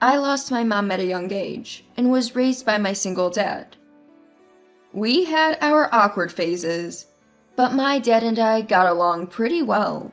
I lost my mom at a young age and was raised by my single dad. We had our awkward phases, but my dad and I got along pretty well.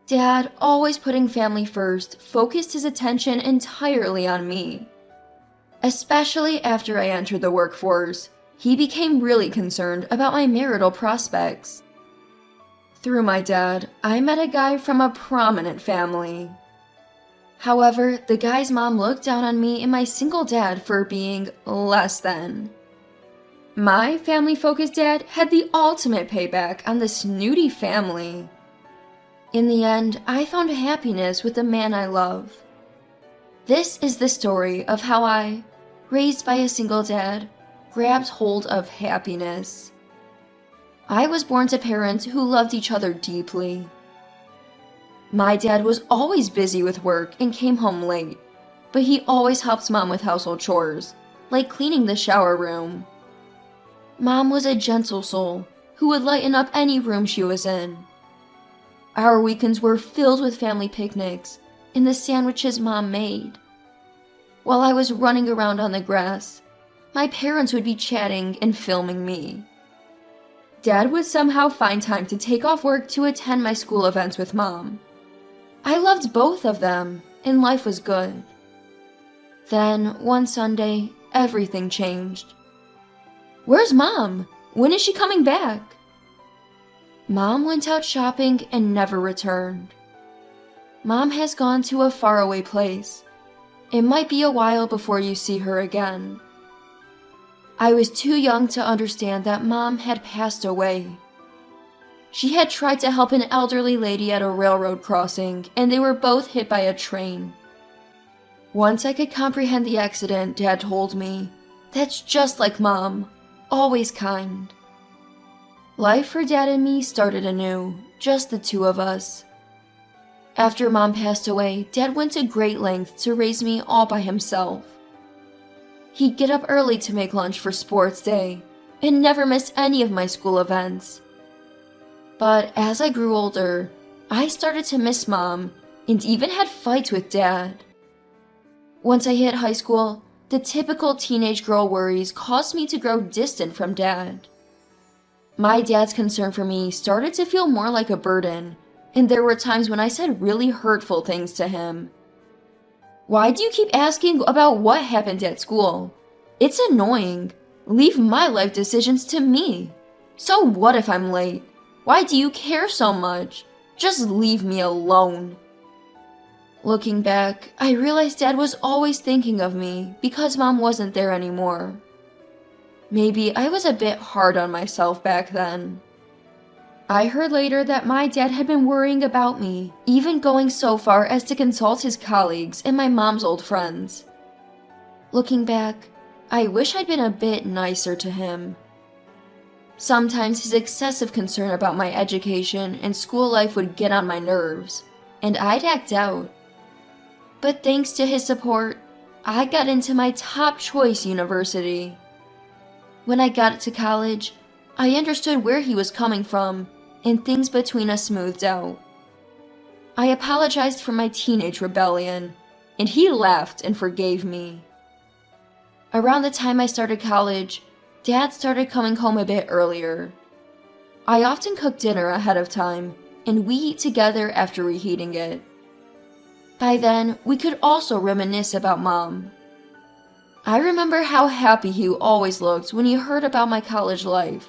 Dad, always putting family first, focused his attention entirely on me. Especially after I entered the workforce, he became really concerned about my marital prospects. Through my dad, I met a guy from a prominent family. However, the guy's mom looked down on me and my single dad for being less than. My family-focused dad had the ultimate payback on the snooty family. In the end, I found happiness with the man I love. This is the story of how I, raised by a single dad, grabbed hold of happiness. I was born to parents who loved each other deeply. My dad was always busy with work and came home late, but he always helped Mom with household chores, like cleaning the shower room. Mom was a gentle soul who would lighten up any room she was in. Our weekends were filled with family picnics and the sandwiches Mom made. While I was running around on the grass, my parents would be chatting and filming me. Dad would somehow find time to take off work to attend my school events with Mom. I loved both of them, and life was good. Then, one Sunday, everything changed. "Where's Mom? When is she coming back?" Mom went out shopping and never returned. Mom has gone to a faraway place. It might be a while before you see her again. I was too young to understand that Mom had passed away. She had tried to help an elderly lady at a railroad crossing, and they were both hit by a train. Once I could comprehend the accident, Dad told me, "That's just like Mom, always kind." Life for Dad and me started anew, just the two of us. After Mom passed away, Dad went to great lengths to raise me all by himself. He'd get up early to make lunch for sports day, and never missed any of my school events. But as I grew older, I started to miss Mom, and even had fights with Dad. Once I hit high school, the typical teenage girl worries caused me to grow distant from Dad. My dad's concern for me started to feel more like a burden, and there were times when I said really hurtful things to him. "Why do you keep asking about what happened at school? It's annoying. Leave my life decisions to me. So what if I'm late? Why do you care so much? Just leave me alone." Looking back, I realized Dad was always thinking of me because Mom wasn't there anymore. Maybe I was a bit hard on myself back then. I heard later that my dad had been worrying about me, even going so far as to consult his colleagues and my mom's old friends. Looking back, I wish I'd been a bit nicer to him. Sometimes his excessive concern about my education and school life would get on my nerves, and I'd act out. But thanks to his support, I got into my top choice university. When I got to college, I understood where he was coming from, and things between us smoothed out. I apologized for my teenage rebellion, and he laughed and forgave me. Around the time I started college, Dad started coming home a bit earlier. I often cook dinner ahead of time, and we eat together after reheating it. By then, we could also reminisce about Mom. I remember how happy he always looked when he heard about my college life.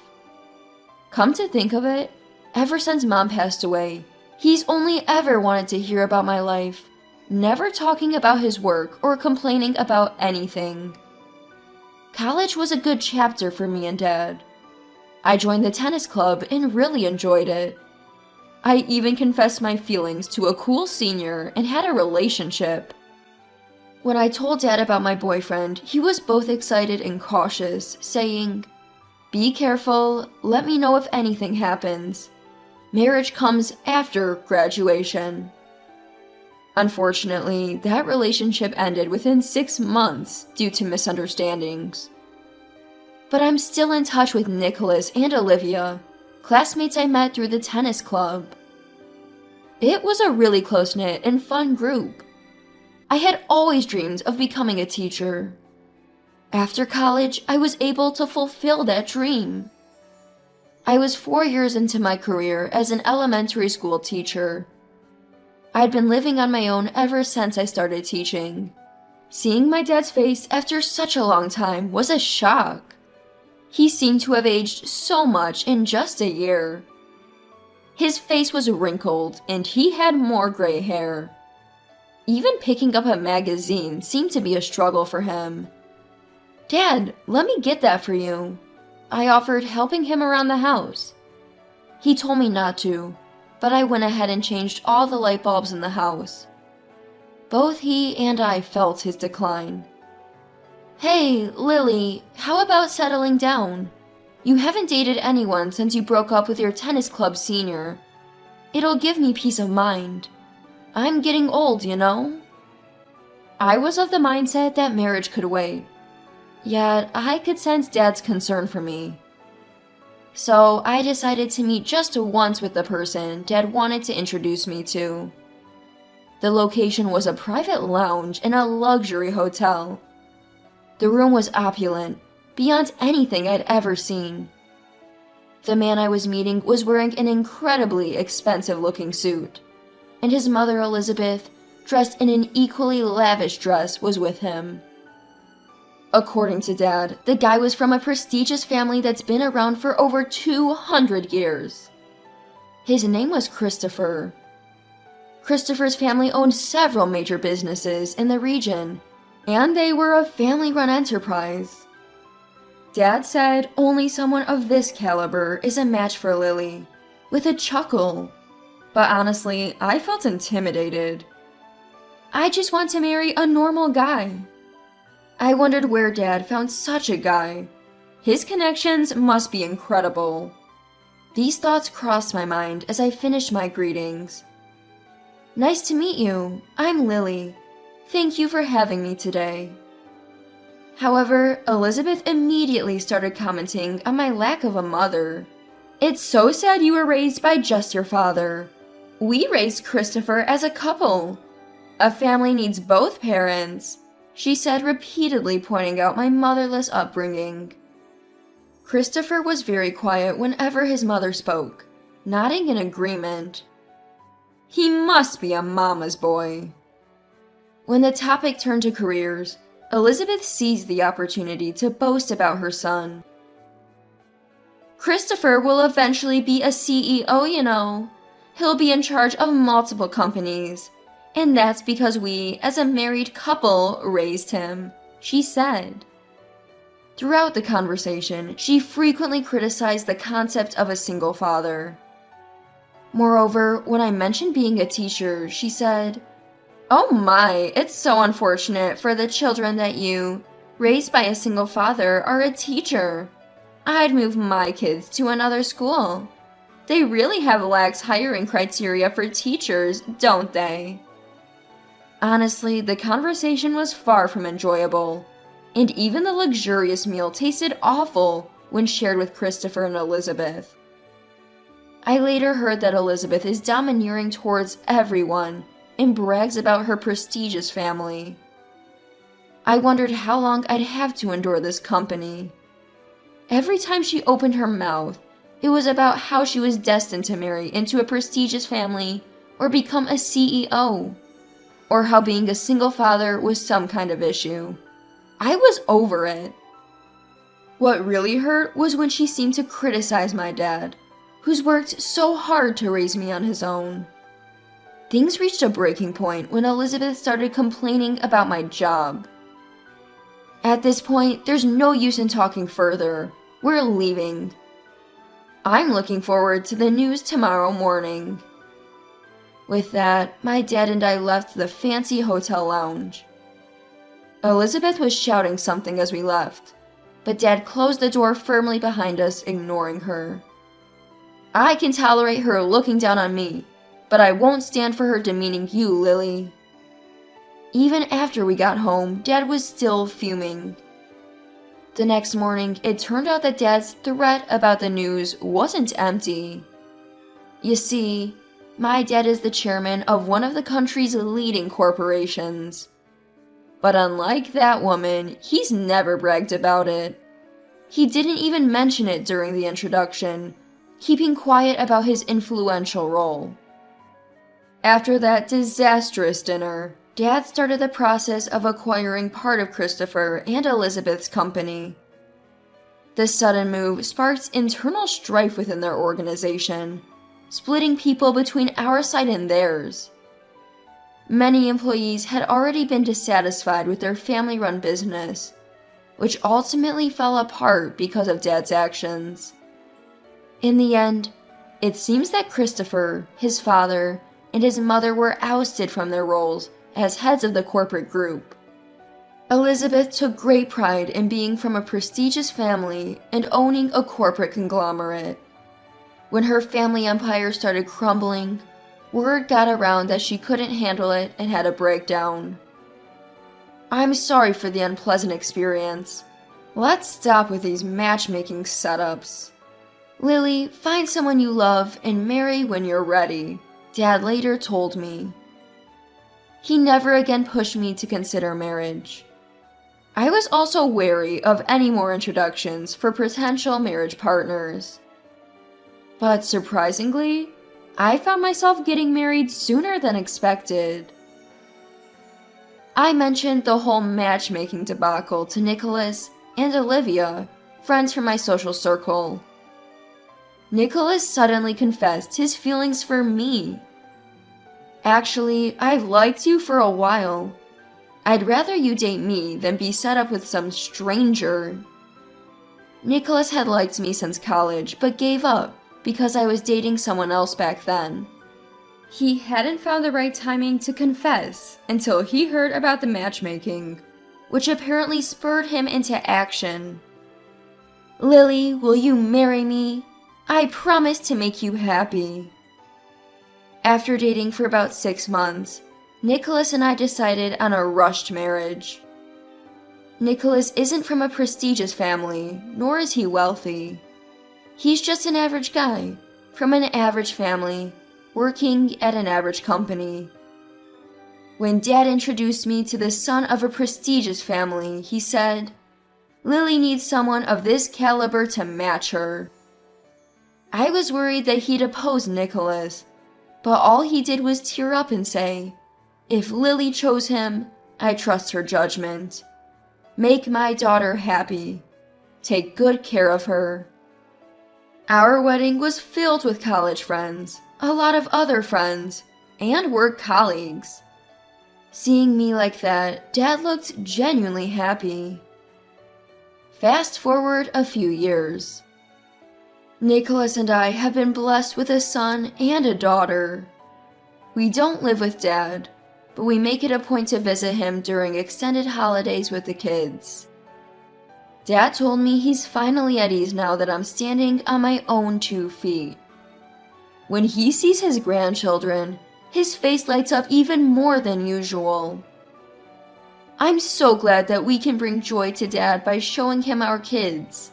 Come to think of it, ever since Mom passed away, he's only ever wanted to hear about my life, never talking about his work or complaining about anything. College was a good chapter for me and Dad. I joined the tennis club and really enjoyed it. I even confessed my feelings to a cool senior and had a relationship. When I told Dad about my boyfriend, he was both excited and cautious, saying, "Be careful, let me know if anything happens. Marriage comes after graduation." Unfortunately, that relationship ended within 6 months due to misunderstandings. But I'm still in touch with Nicholas and Olivia, classmates I met through the tennis club. It was a really close-knit and fun group. I had always dreamed of becoming a teacher. After college, I was able to fulfill that dream. I was 4 years into my career as an elementary school teacher. I'd been living on my own ever since I started teaching. Seeing my dad's face after such a long time was a shock. He seemed to have aged so much in just a year. His face was wrinkled and he had more gray hair. Even picking up a magazine seemed to be a struggle for him. "Dad, let me get that for you." I offered, helping him around the house. He told me not to, but I went ahead and changed all the light bulbs in the house. Both he and I felt his decline. "Hey, Lily, how about settling down? You haven't dated anyone since you broke up with your tennis club senior. It'll give me peace of mind. I'm getting old, you know?" I was of the mindset that marriage could wait. Yet, I could sense Dad's concern for me. So, I decided to meet just once with the person Dad wanted to introduce me to. The location was a private lounge in a luxury hotel. The room was opulent, beyond anything I'd ever seen. The man I was meeting was wearing an incredibly expensive-looking suit, and his mother Elizabeth, dressed in an equally lavish dress, was with him. According to Dad, the guy was from a prestigious family that's been around for over 200 years. His name was Christopher. Christopher's family owned several major businesses in the region, and they were a family-run enterprise. Dad said only someone of this caliber is a match for Lily, with a chuckle. But honestly, I felt intimidated. I just want to marry a normal guy. I wondered where Dad found such a guy. His connections must be incredible. These thoughts crossed my mind as I finished my greetings. "Nice to meet you. I'm Lily. Thank you for having me today." However, Elizabeth immediately started commenting on my lack of a mother. "It's so sad you were raised by just your father. We raised Christopher as a couple. A family needs both parents," she said, repeatedly pointing out my motherless upbringing. Christopher was very quiet whenever his mother spoke, nodding in agreement. He must be a mama's boy. When the topic turned to careers, Elizabeth seized the opportunity to boast about her son. "Christopher will eventually be a CEO, you know. He'll be in charge of multiple companies. And that's because we, as a married couple, raised him," she said. Throughout the conversation, she frequently criticized the concept of a single father. Moreover, when I mentioned being a teacher, she said, "Oh my, it's so unfortunate for the children that you, raised by a single father, are a teacher. I'd move my kids to another school. They really have lax hiring criteria for teachers, don't they?" Honestly, the conversation was far from enjoyable, and even the luxurious meal tasted awful when shared with Christopher and Elizabeth. I later heard that Elizabeth is domineering towards everyone and brags about her prestigious family. I wondered how long I'd have to endure this company. Every time she opened her mouth, it was about how she was destined to marry into a prestigious family or become a CEO. Or how being a single father was some kind of issue. I was over it. What really hurt was when she seemed to criticize my dad, who's worked so hard to raise me on his own. Things reached a breaking point when Elizabeth started complaining about my job. At this point, there's no use in talking further. We're leaving. I'm looking forward to the news tomorrow morning. With that, my dad and I left the fancy hotel lounge. Elizabeth was shouting something as we left, but Dad closed the door firmly behind us, ignoring her. "I can tolerate her looking down on me, but I won't stand for her demeaning you, Lily." Even after we got home, Dad was still fuming. The next morning, it turned out that Dad's threat about the news wasn't empty. You see, my dad is the chairman of one of the country's leading corporations, But unlike that woman, he's never bragged about it. He didn't even mention it during the introduction, keeping quiet about his influential role. After that disastrous dinner, Dad started the process of acquiring part of Christopher and Elizabeth's company. The sudden move sparked internal strife within their organization, splitting people between our side and theirs. Many employees had already been dissatisfied with their family-run business, which ultimately fell apart because of Dad's actions. In the end, it seems that Christopher, his father, and his mother were ousted from their roles as heads of the corporate group. Elizabeth took great pride in being from a prestigious family and owning a corporate conglomerate. When her family empire started crumbling, word got around that she couldn't handle it and had a breakdown. I'm sorry for the unpleasant experience. Let's stop with these matchmaking setups. Lily, find someone you love and marry when you're ready, Dad later told me. He never again pushed me to consider marriage. I was also wary of any more introductions for potential marriage partners. But surprisingly, I found myself getting married sooner than expected. I mentioned the whole matchmaking debacle to Nicholas and Olivia, friends from my social circle. Nicholas suddenly confessed his feelings for me. Actually, I've liked you for a while. I'd rather you date me than be set up with some stranger. Nicholas had liked me since college, but gave up because I was dating someone else back then. He hadn't found the right timing to confess until he heard about the matchmaking, which apparently spurred him into action. Lily, will you marry me? I promise to make you happy. After dating for about 6 months, Nicholas and I decided on a rushed marriage. Nicholas isn't from a prestigious family, nor is he wealthy. He's just an average guy, from an average family, working at an average company. When Dad introduced me to the son of a prestigious family, he said, Lily needs someone of this caliber to match her. I was worried that he'd oppose Nicholas, but all he did was tear up and say, if Lily chose him, I trust her judgment. Make my daughter happy. Take good care of her. Our wedding was filled with college friends, a lot of other friends, and work colleagues. Seeing me like that, Dad looked genuinely happy. Fast forward a few years. Nicholas and I have been blessed with a son and a daughter. We don't live with Dad, but we make it a point to visit him during extended holidays with the kids. Dad told me he's finally at ease now that I'm standing on my own 2 feet. When he sees his grandchildren, his face lights up even more than usual. I'm so glad that we can bring joy to Dad by showing him our kids.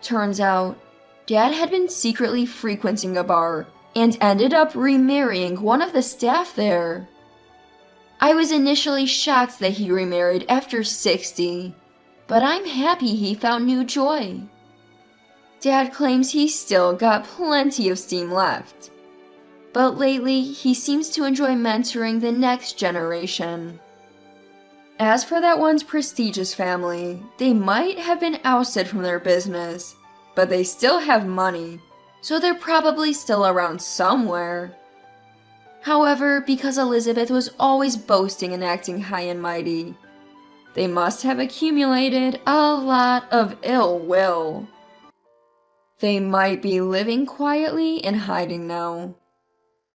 Turns out, Dad had been secretly frequenting a bar and ended up remarrying one of the staff there. I was initially shocked that he remarried after 60, but I'm happy he found new joy. Dad claims he's still got plenty of steam left, but lately he seems to enjoy mentoring the next generation. As for that one's prestigious family, they might have been ousted from their business, but they still have money, so they're probably still around somewhere. However, because Elizabeth was always boasting and acting high and mighty, they must have accumulated a lot of ill will. They might be living quietly and hiding now.